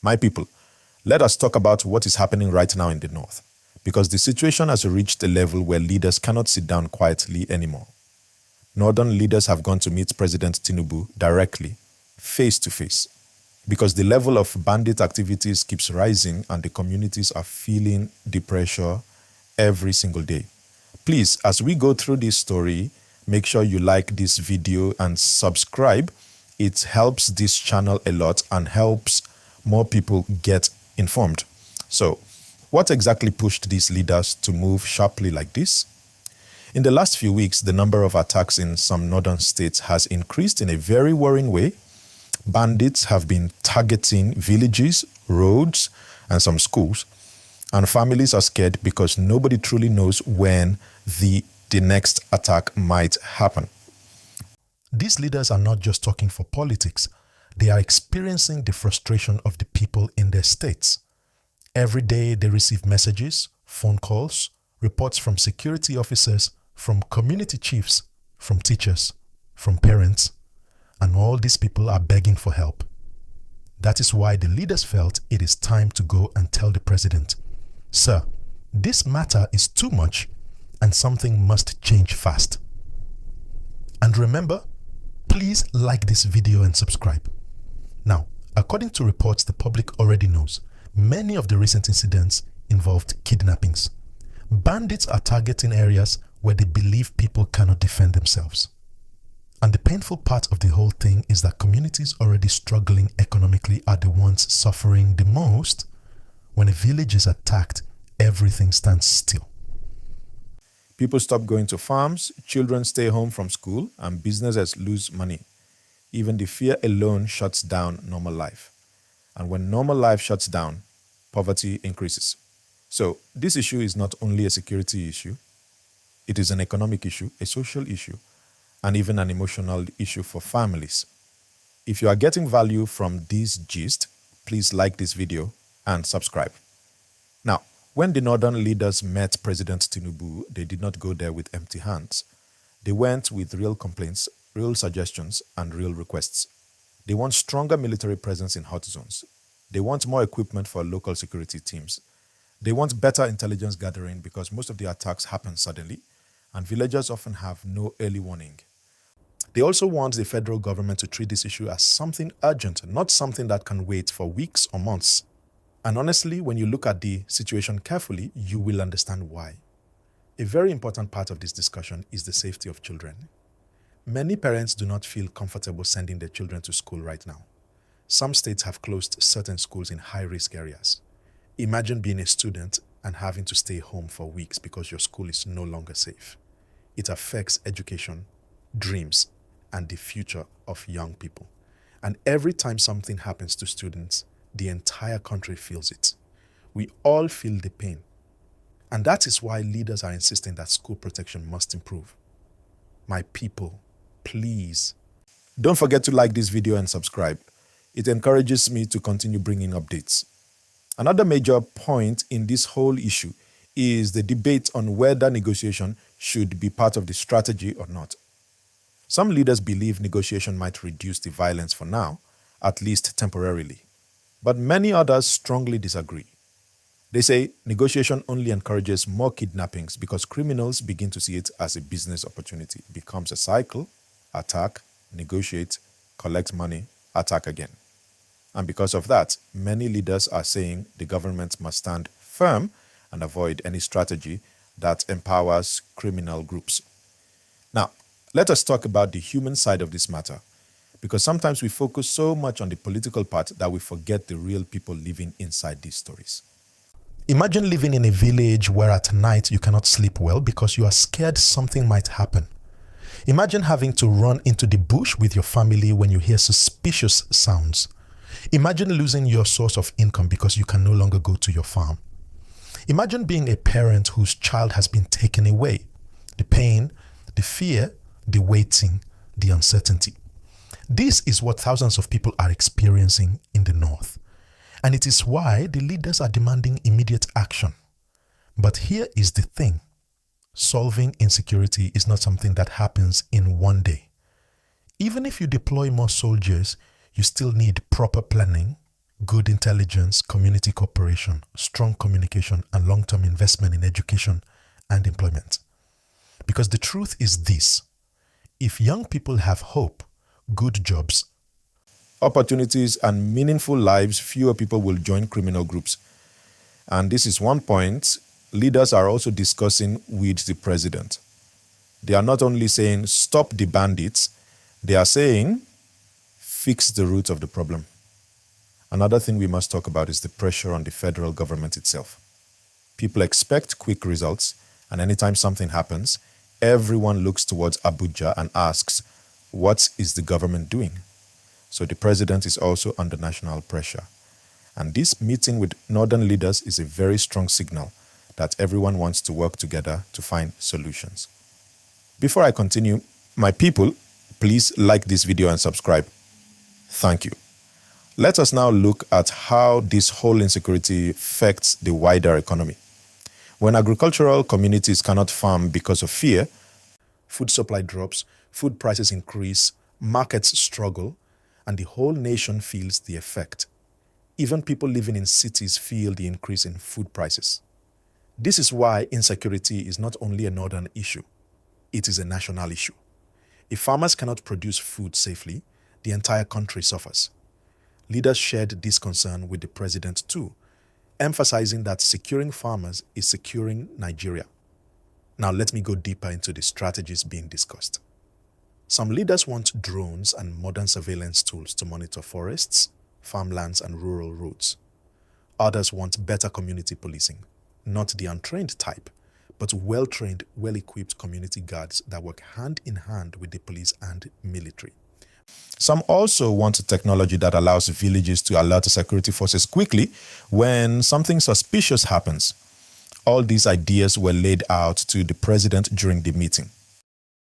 My people, let us talk about what is happening right now in the north, because the situation has reached a level where leaders cannot sit down quietly anymore. Northern leaders have gone to meet President Tinubu directly, face to face, because the level of bandit activities keeps rising and the communities are feeling the pressure every single day. Please, as we go through this story, make sure you like this video and subscribe. It helps this channel a lot and helps more people get informed. So, what exactly pushed these leaders to move sharply like this? In the last few weeks, the number of attacks in some northern states has increased in a very worrying way. Bandits have been targeting villages, roads, and some schools. And families are scared because nobody truly knows when the next attack might happen. These leaders are not just talking for politics. They are experiencing the frustration of the people in their states. Every day they receive messages, phone calls, reports from security officers, from community chiefs, from teachers, from parents, and all these people are begging for help. That is why the leaders felt it is time to go and tell the president, "Sir, this matter is too much and something must change fast." And remember, please like this video and subscribe. Now, according to reports the public already knows, many of the recent incidents involved kidnappings. Bandits are targeting areas where they believe people cannot defend themselves. And the painful part of the whole thing is that communities already struggling economically are the ones suffering the most. When a village is attacked, everything stands still. People stop going to farms, children stay home from school, and businesses lose money. Even the fear alone shuts down normal life. And when normal life shuts down, poverty increases. So this issue is not only a security issue, it is an economic issue, a social issue, and even an emotional issue for families. If you are getting value from this gist, please like this video and subscribe. Now, when the northern leaders met President Tinubu, they did not go there with empty hands. They went with real complaints, real suggestions, and real requests. They want stronger military presence in hot zones. They want more equipment for local security teams. They want better intelligence gathering because most of the attacks happen suddenly, and villagers often have no early warning. They also want the federal government to treat this issue as something urgent, not something that can wait for weeks or months. And honestly, when you look at the situation carefully, you will understand why. A very important part of this discussion is the safety of children. Many parents do not feel comfortable sending their children to school right now. Some states have closed certain schools in high-risk areas. Imagine being a student and having to stay home for weeks because your school is no longer safe. It affects education, dreams, and the future of young people. And every time something happens to students, the entire country feels it. We all feel the pain. And that is why leaders are insisting that school protection must improve. My people, please, don't forget to like this video and subscribe. It encourages me to continue bringing updates. Another major point in this whole issue is the debate on whether negotiation should be part of the strategy or not. Some leaders believe negotiation might reduce the violence for now, at least temporarily. But many others strongly disagree. They say negotiation only encourages more kidnappings because criminals begin to see it as a business opportunity. It becomes a cycle: attack, negotiate, collect money, attack again. And because of that, many leaders are saying the government must stand firm and avoid any strategy that empowers criminal groups. Now, let us talk about the human side of this matter, because sometimes we focus so much on the political part that we forget the real people living inside these stories. Imagine living in a village where at night you cannot sleep well because you are scared something might happen. Imagine having to run into the bush with your family when you hear suspicious sounds. Imagine losing your source of income because you can no longer go to your farm. Imagine being a parent whose child has been taken away. The pain, the fear, the waiting, the uncertainty. This is what thousands of people are experiencing in the north. And it is why the leaders are demanding immediate action. But here is the thing. Solving insecurity is not something that happens in one day. Even if you deploy more soldiers, you still need proper planning, good intelligence, community cooperation, strong communication, and long-term investment in education and employment. Because the truth is this: if young people have hope, good jobs, opportunities, and meaningful lives, fewer people will join criminal groups. And this is one point leaders are also discussing with the president. They are not only saying, stop the bandits, they are saying, fix the root of the problem. Another thing we must talk about is the pressure on the federal government itself. People expect quick results, and anytime something happens, everyone looks towards Abuja and asks, what is the government doing? So the president is also under national pressure. And this meeting with northern leaders is a very strong signal that everyone wants to work together to find solutions. Before I continue, my people, please like this video and subscribe. Thank you. Let us now look at how this whole insecurity affects the wider economy. When agricultural communities cannot farm because of fear, food supply drops, food prices increase, markets struggle, and the whole nation feels the effect. Even people living in cities feel the increase in food prices. This is why insecurity is not only a northern issue, it is a national issue. If farmers cannot produce food safely, the entire country suffers. Leaders shared this concern with the president too, emphasizing that securing farmers is securing Nigeria. Now let me go deeper into the strategies being discussed. Some leaders want drones and modern surveillance tools to monitor forests, farmlands, and rural roads. Others want better community policing, not the untrained type, but well-trained, well-equipped community guards that work hand in hand with the police and military. Some also want a technology that allows villages to alert the security forces quickly when something suspicious happens. All these ideas were laid out to the president during the meeting.